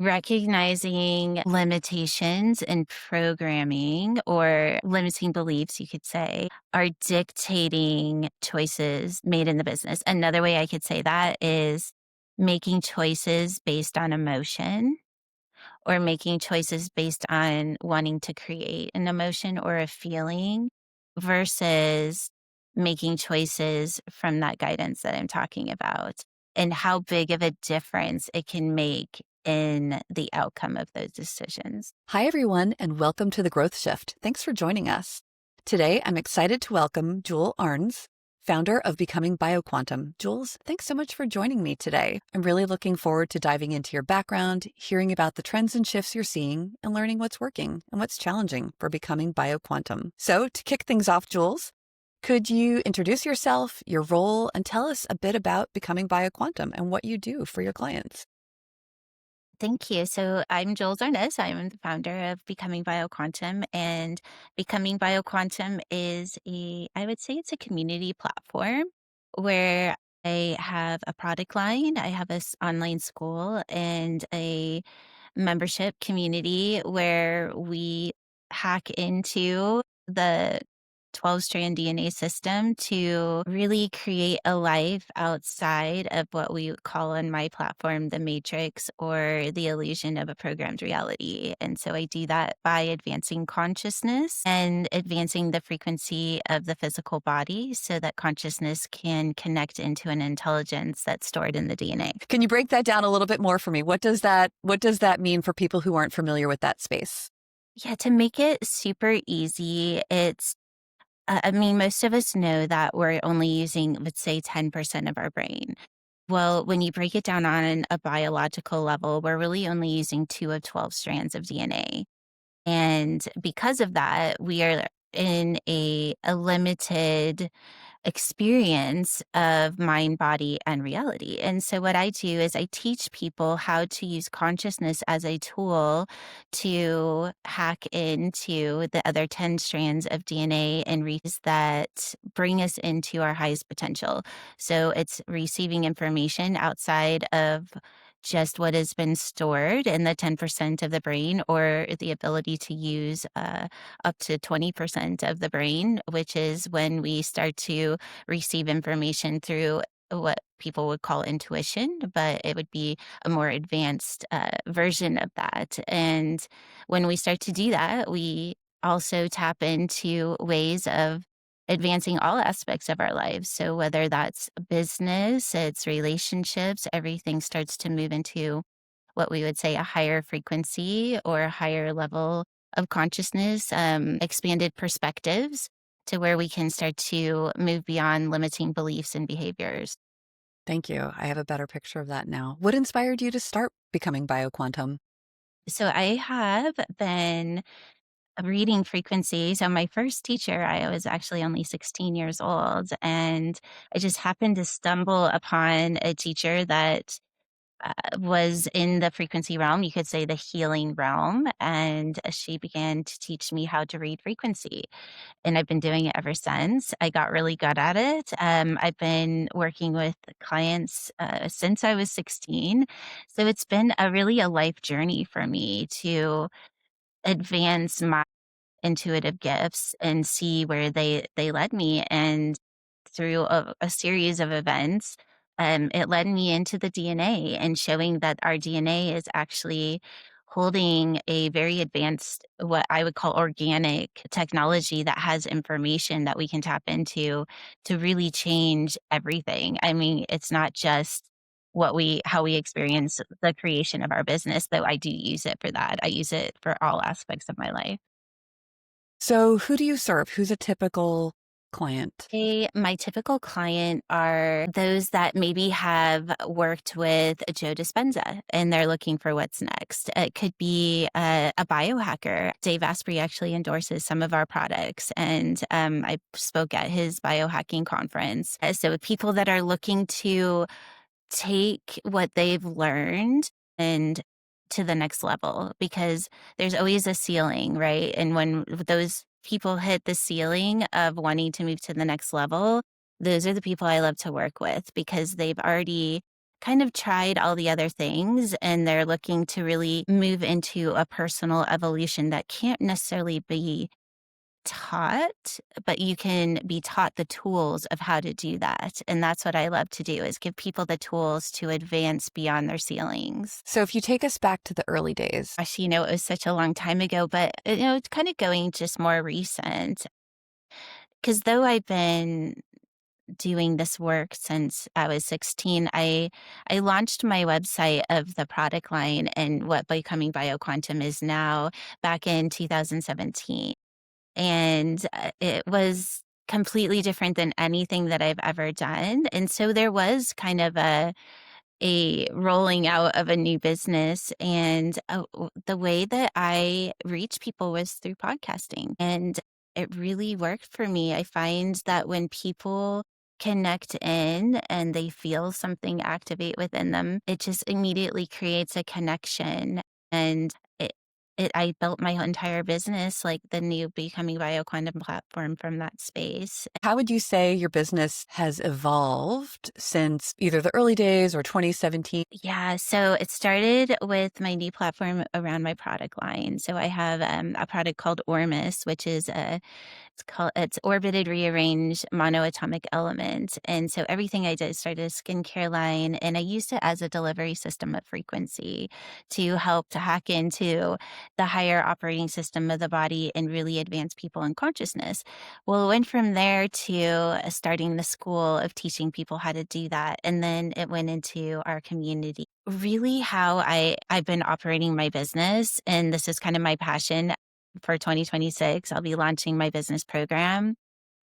Recognizing limitations in programming or limiting beliefs, you could say, are dictating choices made in the business. Another way I could say that is making choices based on emotion or making choices based on wanting to create an emotion or a feeling versus making choices from that guidance that I'm talking about and how big of a difference it can make in the outcome of those decisions. Hi, everyone, and welcome to The Growth Shift. Thanks for joining us. Today, I'm excited to welcome Jules Arnes, founder of Becoming BioQuantum. Jules, thanks so much for joining me today. I'm really looking forward to diving into your background, hearing about the trends and shifts you're seeing, and learning what's working and what's challenging for Becoming BioQuantum. So, to kick things off, Jules, could you introduce yourself, your role, and tell us a bit about Becoming BioQuantum and what you do for your clients? Thank you. So I'm Jules Arnes. I'm the founder of Becoming BioQuantum, and Becoming BioQuantum is I would say it's a community platform where I have a product line, I have a online school, and a membership community where we hack into the 12-strand DNA system to really create a life outside of what we would call on my platform the matrix or the illusion of a programmed reality. And so I do that by advancing consciousness and advancing the frequency of the physical body so that consciousness can connect into an intelligence that's stored in the DNA. Can you break that down a little bit more for me? What does that mean for people who aren't familiar with that space? Yeah, to make it super easy, I mean, most of us know that we're only using, let's say, 10% of our brain. Well, when you break it down on a biological level, we're really only using 2 of 12 strands of DNA. And because of that, we are in a limited experience of mind, body, and reality. And so, what I do is I teach people how to use consciousness as a tool to hack into the other 10 strands of DNA and reads that bring us into our highest potential. So, it's receiving information outside of just what has been stored in the 10% of the brain, or the ability to use up to 20% of the brain, which is when we start to receive information through what people would call intuition, but it would be a more advanced version of that. And when we start to do that, we also tap into ways of advancing all aspects of our lives. So whether that's business, it's relationships, everything starts to move into what we would say a higher frequency or a higher level of consciousness, expanded perspectives to where we can start to move beyond limiting beliefs and behaviors. Thank you. I have a better picture of that now. What inspired you to start Becoming BioQuantum? So I have been reading frequency. So my first teacher, I was actually only 16 years old, and I just happened to stumble upon a teacher that was in the frequency realm, you could say the healing realm. And she began to teach me how to read frequency. And I've been doing it ever since. I got really good at it. I've been working with clients since I was 16. So it's been a life journey for me to advance my intuitive gifts and see where they led me. And through a series of events, it led me into the DNA and showing that our DNA is actually holding a very advanced, what I would call organic technology that has information that we can tap into to really change everything. I mean, it's not just how we experience the creation of our business, though I do use it for that. I use it for all aspects of my life. So, who do you serve? Who's a typical client? My typical client are those that maybe have worked with Joe Dispenza and they're looking for what's next. It could be a biohacker. Dave Asprey actually endorses some of our products, and I spoke at his biohacking conference. So people that are looking to take what they've learned and to the next level, because there's always a ceiling, right? And when those people hit the ceiling of wanting to move to the next level, those are the people I love to work with because they've already kind of tried all the other things and they're looking to really move into a personal evolution that can't necessarily be taught, but you can be taught the tools of how to do that. And that's what I love to do is give people the tools to advance beyond their ceilings. So if you take us back to the early days, Gosh, it was such a long time ago, but it's kind of going just more recent. Because though I've been doing this work since I was 16, I launched my website of the product line and what Becoming BioQuantum is now back in 2017. And it was completely different than anything that I've ever done. And so there was kind of a rolling out of a new business. And the way that I reach people was through podcasting. And it really worked for me. I find that when people connect in and they feel something activate within them, it just immediately creates a connection. And I built my entire business, like the new Becoming BioQuantum platform from that space. how would you say your business has evolved since either the early days or 2017? Yeah, so it started with my new platform around my product line. So I have a product called Ormus, which is it's orbited rearranged monoatomic element. And so everything I did started a skincare line, and I used it as a delivery system of frequency to help to hack into the higher operating system of the body and really advance people in consciousness. Well, it went from there to starting the school of teaching people how to do that. And then it went into our community. Really, how I've been operating my business, and this is kind of my passion for 2026. I'll be launching my business program,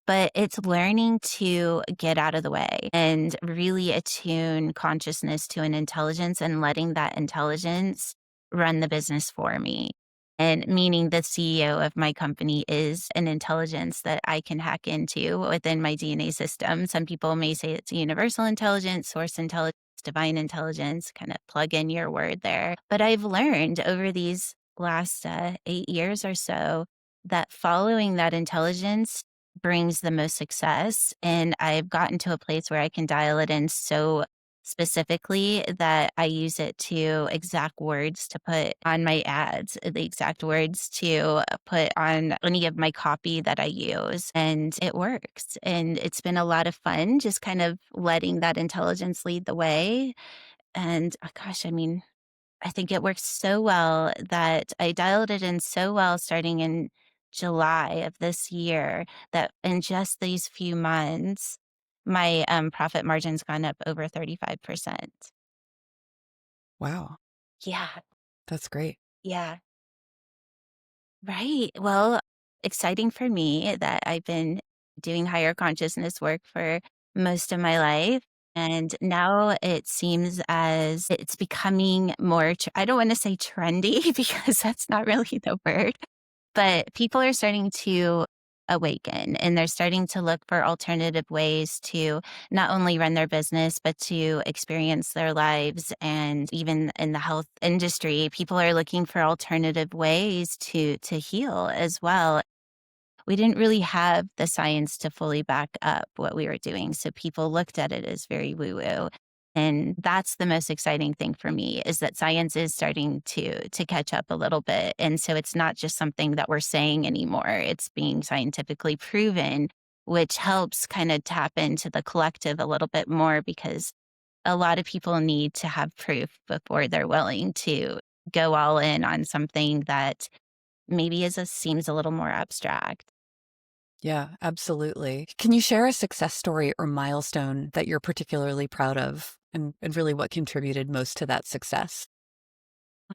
but it's learning to get out of the way and really attune consciousness to an intelligence and letting that intelligence run the business for me. And meaning the CEO of my company is an intelligence that I can hack into within my DNA system. Some people may say it's universal intelligence, source intelligence, divine intelligence, kind of plug in your word there. But I've learned over these last 8 years or so that following that intelligence brings the most success. And I've gotten to a place where I can dial it in so specifically that I use it to exact words to put on my ads, the exact words to put on any of my copy that I use. And it works. And it's been a lot of fun just kind of letting that intelligence lead the way. And gosh, I mean, I think it works so well that I dialed it in so well starting in July of this year that in just these few months, my profit margin's gone up over 35%. Wow, Yeah. that's great. Yeah. Right. Well, exciting for me that I've been doing higher consciousness work for most of my life. And now it seems as it's becoming more, I don't want to say trendy because that's not really the word, but people are starting to awaken and they're starting to look for alternative ways to not only run their business, but to experience their lives. And even in the health industry, people are looking for alternative ways to heal as well. We didn't really have the science to fully back up what we were doing. So people looked at it as very woo woo. And that's the most exciting thing for me is that science is starting to catch up a little bit. And so it's not just something that we're saying anymore. It's being scientifically proven, which helps kind of tap into the collective a little bit more because a lot of people need to have proof before they're willing to go all in on something that maybe seems a little more abstract. Yeah, absolutely. Can you share a success story or milestone that you're particularly proud of and really what contributed most to that success?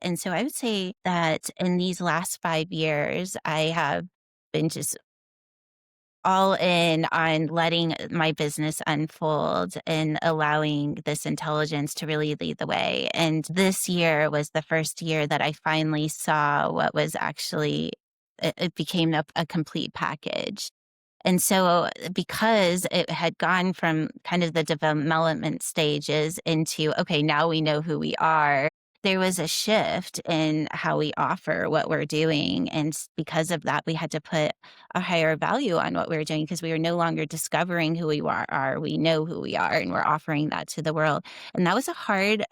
And so I would say that in these last 5 years, I have been just all in on letting my business unfold and allowing this intelligence to really lead the way. And this year was the first year that I finally saw what was actually, it became a complete package. And so, because it had gone from kind of the development stages into, okay, now we know who we are, there was a shift in how we offer what we're doing. And because of that, we had to put a higher value on what we were doing because we were no longer discovering who we are. We know who we are and we're offering that to the world. And that was a hard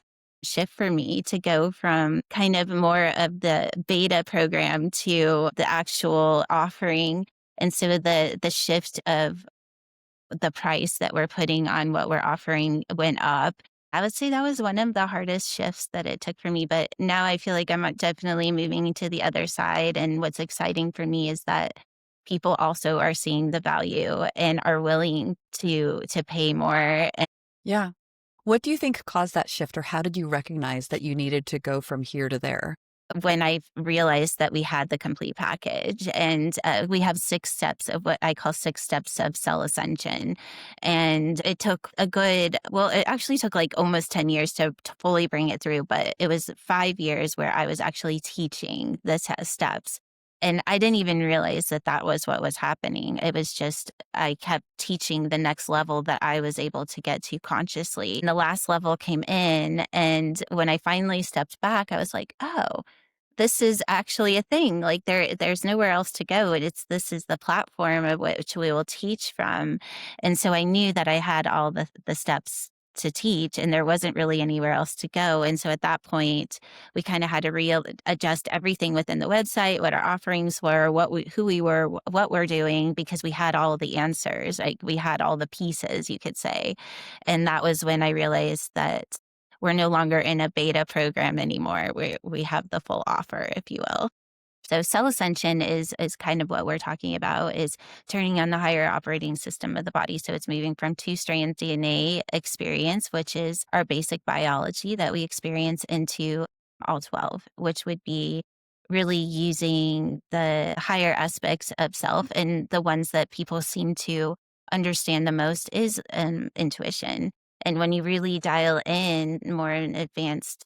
shift for me to go from kind of more of the beta program to the actual offering. And so the shift of the price that we're putting on what we're offering went up. I would say that was one of the hardest shifts that it took for me, but now I feel like I'm definitely moving to the other side, and what's exciting for me is that people also are seeing the value and are willing to pay more. Yeah. What do you think caused that shift, or how did you recognize that you needed to go from here to there? When I realized that we had the complete package, and we have 6 steps of what I call 6 steps of cell ascension. And it took it actually took like almost 10 years to fully bring it through, but it was 5 years where I was actually teaching the steps. And I didn't even realize that that was what was happening. It was just, I kept teaching the next level that I was able to get to consciously. And the last level came in. And when I finally stepped back, I was like, oh, this is actually a thing. Like there's nowhere else to go. And this is the platform of which we will teach from. And so I knew that I had all the steps to teach and there wasn't really anywhere else to go. And so at that point, we kind of had to readjust everything within the website, what our offerings were, who we were, what we're doing, because we had all the answers. Like we had all the pieces, you could say. And that was when I realized that we're no longer in a beta program anymore. We have the full offer, if you will. So cell ascension is kind of what we're talking about, is turning on the higher operating system of the body. So it's moving from two-strand DNA experience, which is our basic biology that we experience, into all 12, which would be really using the higher aspects of self. And the ones that people seem to understand the most is intuition. And when you really dial in more in advanced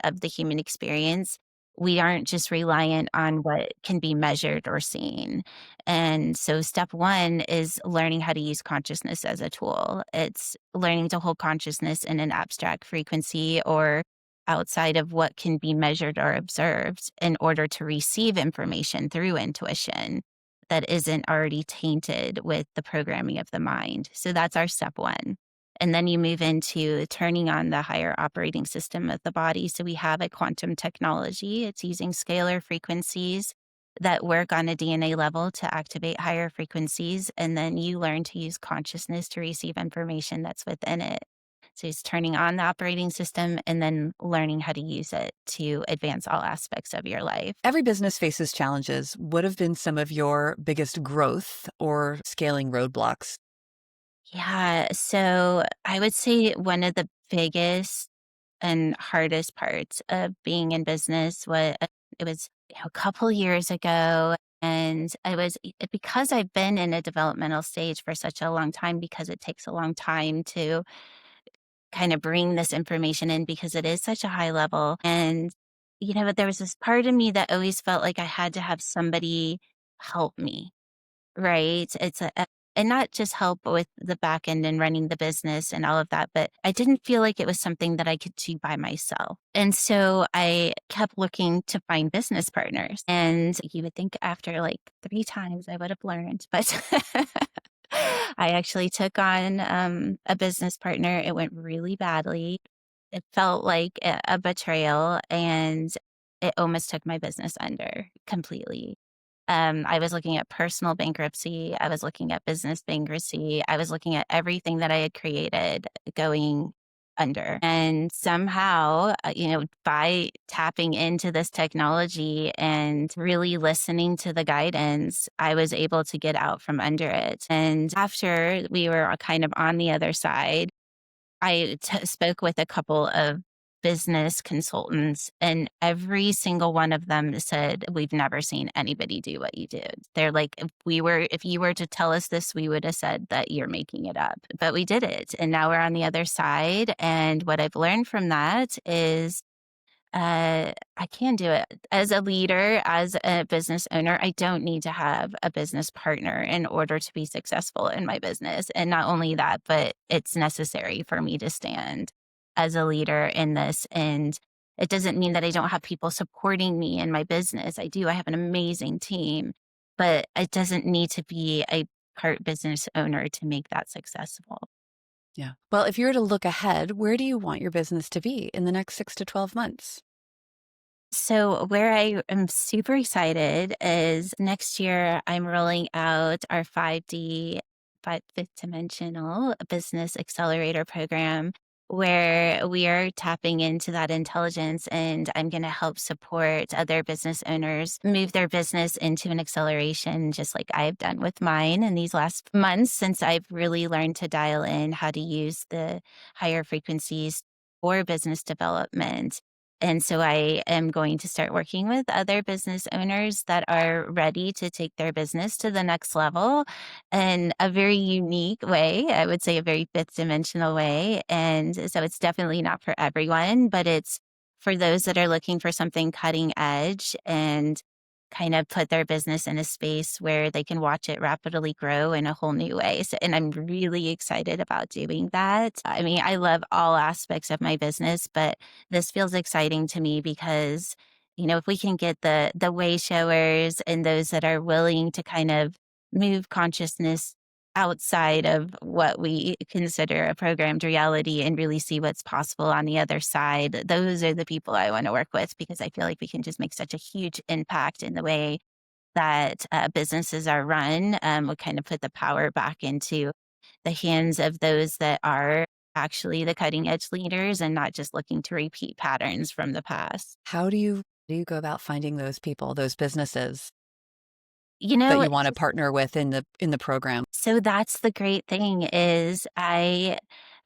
of the human experience, we aren't just reliant on what can be measured or seen. And so, step one is learning how to use consciousness as a tool. It's learning to hold consciousness in an abstract frequency or outside of what can be measured or observed in order to receive information through intuition that isn't already tainted with the programming of the mind. So, that's our step one. And then you move into turning on the higher operating system of the body. So we have a quantum technology. It's using scalar frequencies that work on a DNA level to activate higher frequencies. And then you learn to use consciousness to receive information that's within it. So it's turning on the operating system and then learning how to use it to advance all aspects of your life. Every business faces challenges. What have been some of your biggest growth or scaling roadblocks? Yeah. So I would say one of the biggest and hardest parts of being in business was it was a couple years ago. And because I've been in a developmental stage for such a long time, because it takes a long time to kind of bring this information in because it is such a high level. And, but there was this part of me that always felt like I had to have somebody help me. Right. And not just help with the back end and running the business and all of that, but I didn't feel like it was something that I could do by myself. And so I kept looking to find business partners. And you would think after like 3 times I would have learned, but I actually took on a business partner. It went really badly. It felt like a betrayal, and it almost took my business under completely. I was looking at personal bankruptcy. I was looking at business bankruptcy. I was looking at everything that I had created going under. And somehow, by tapping into this technology and really listening to the guidance, I was able to get out from under it. And after we were kind of on the other side, I spoke with a couple of business consultants, and every single one of them said, "We've never seen anybody do what you did." They're like, if you were to tell us this, we would have said that you're making it up, but we did it. And now we're on the other side. And what I've learned from that is I can do it. As a leader, as a business owner, I don't need to have a business partner in order to be successful in my business. And not only that, but it's necessary for me to stand as a leader in this. And It doesn't mean that I don't have people supporting me in my business. I do. I have an amazing team, but it doesn't need to be a part business owner to make that successful. Yeah. Well, if you were to look ahead, where do you want your business to be in the next 6 to 12 months? So, where I am super excited is next year I'm rolling out our 5D, fifth dimensional business accelerator program, where we are tapping into that intelligence, and I'm going to help support other business owners move their business into an acceleration, just like I've done with mine in these last months, since I've really learned to dial in how to use the higher frequencies for business development. And so I am going to start working with other business owners that are ready to take their business to the next level in a very unique way. I would say a very fifth dimensional way. And so it's definitely not for everyone, but it's for those that are looking for something cutting edge and kind of put their business in a space where they can watch it rapidly grow in a whole new way. So, and I'm really excited about doing that. I mean, I love all aspects of my business, but this feels exciting to me because, if we can get the way showers and those that are willing to kind of move consciousness outside of what we consider a programmed reality and really see what's possible on the other side, those are the people I want to work with because I feel like we can just make such a huge impact in the way that businesses are run. We kind of put the power back into the hands of those that are actually the cutting edge leaders and not just looking to repeat patterns from the past. How do you go about finding those people, those businesses You that know, you wanna partner with in the program? so that's the great thing is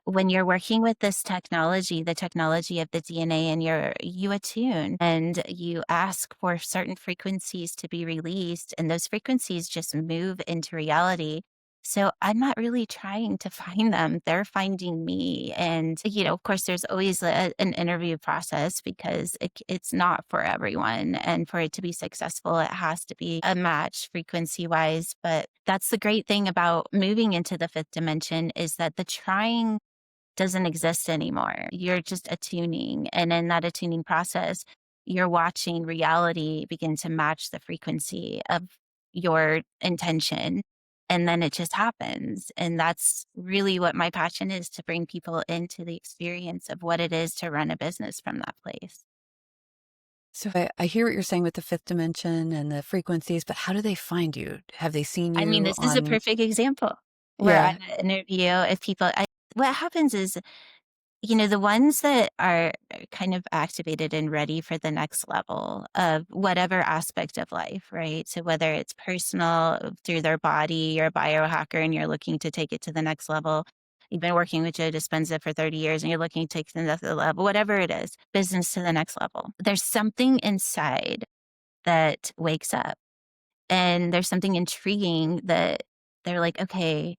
when you're working with this technology, the technology of the DNA, and you attune and you ask for certain frequencies to be released, and those frequencies just move into reality. So I'm not really trying to find them. They're finding me. And, of course, there's always an interview process because it's not for everyone. And for it to be successful, it has to be a match frequency wise. But that's the great thing about moving into the fifth dimension is that the trying doesn't exist anymore. You're just attuning. And in that attuning process, you're watching reality begin to match the frequency of your intention. And then it just happens. And that's really what my passion is to bring people into the experience of what it is to run a business from that place. So I hear what you're saying with the 5th dimension and the frequencies, but how do they find you? Have they seen I mean, you this is a on perfect example. We're Yeah. at an interview. If people, what happens is the ones that are kind of activated and ready for the next level of whatever aspect of life, right? So whether it's personal through their body, you're a biohacker and you're looking to take it to the next level. You've been working with Joe Dispenza for 30 years and you're looking to take it to the next level, whatever it is, business to the next level. There's something inside that wakes up and there's something intriguing that they're like, okay,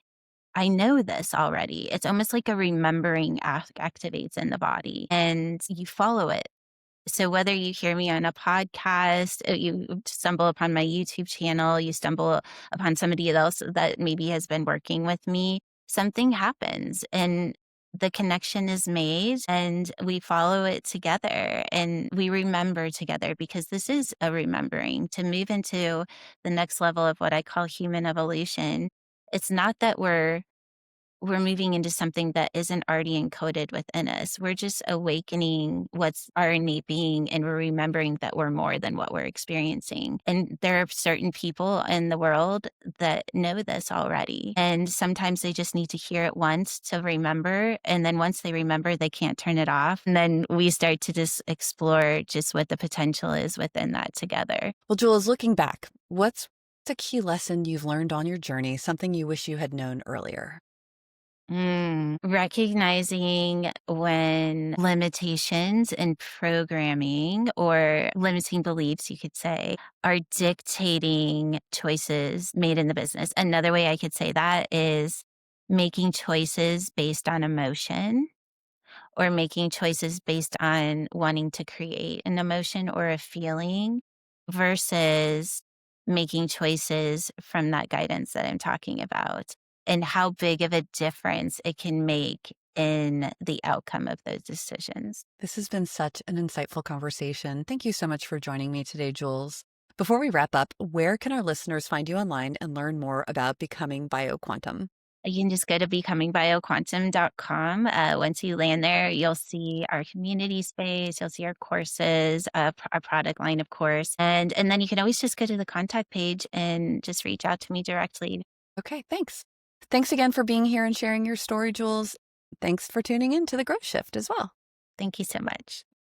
I know this already. It's almost like a remembering activates in the body and you follow it. So whether you hear me on a podcast, you stumble upon my YouTube channel, you stumble upon somebody else that maybe has been working with me, something happens and the connection is made and we follow it together and we remember together because this is a remembering to move into the next level of what I call human evolution. It's not that we're moving into something that isn't already encoded within us. We're just awakening what's our innate being and we're remembering that we're more than what we're experiencing. And there are certain people in the world that know this already. And sometimes they just need to hear it once to remember. And then once they remember, they can't turn it off. And then we start to just explore just what the potential is within that together. Well, Jules, looking back, what's a key lesson you've learned on your journey, something you wish you had known earlier? Recognizing when limitations in programming or limiting beliefs, you could say, are dictating choices made in the business. Another way I could say that is making choices based on emotion or making choices based on wanting to create an emotion or a feeling versus making choices from that guidance that I'm talking about and how big of a difference it can make in the outcome of those decisions. This has been such an insightful conversation. Thank you so much for joining me today, Jules. Before we wrap up, where can our listeners find you online and learn more about becoming BioQuantum? You can just go to becommingBioQuantum.com. Once you land there, you'll see our community space, you'll see our courses, our product line, of course. And then you can always just go to the contact page and just reach out to me directly. Okay, thanks. Thanks again for being here and sharing your story, Jules. Thanks for tuning in to The Growth Shift as well. Thank you so much.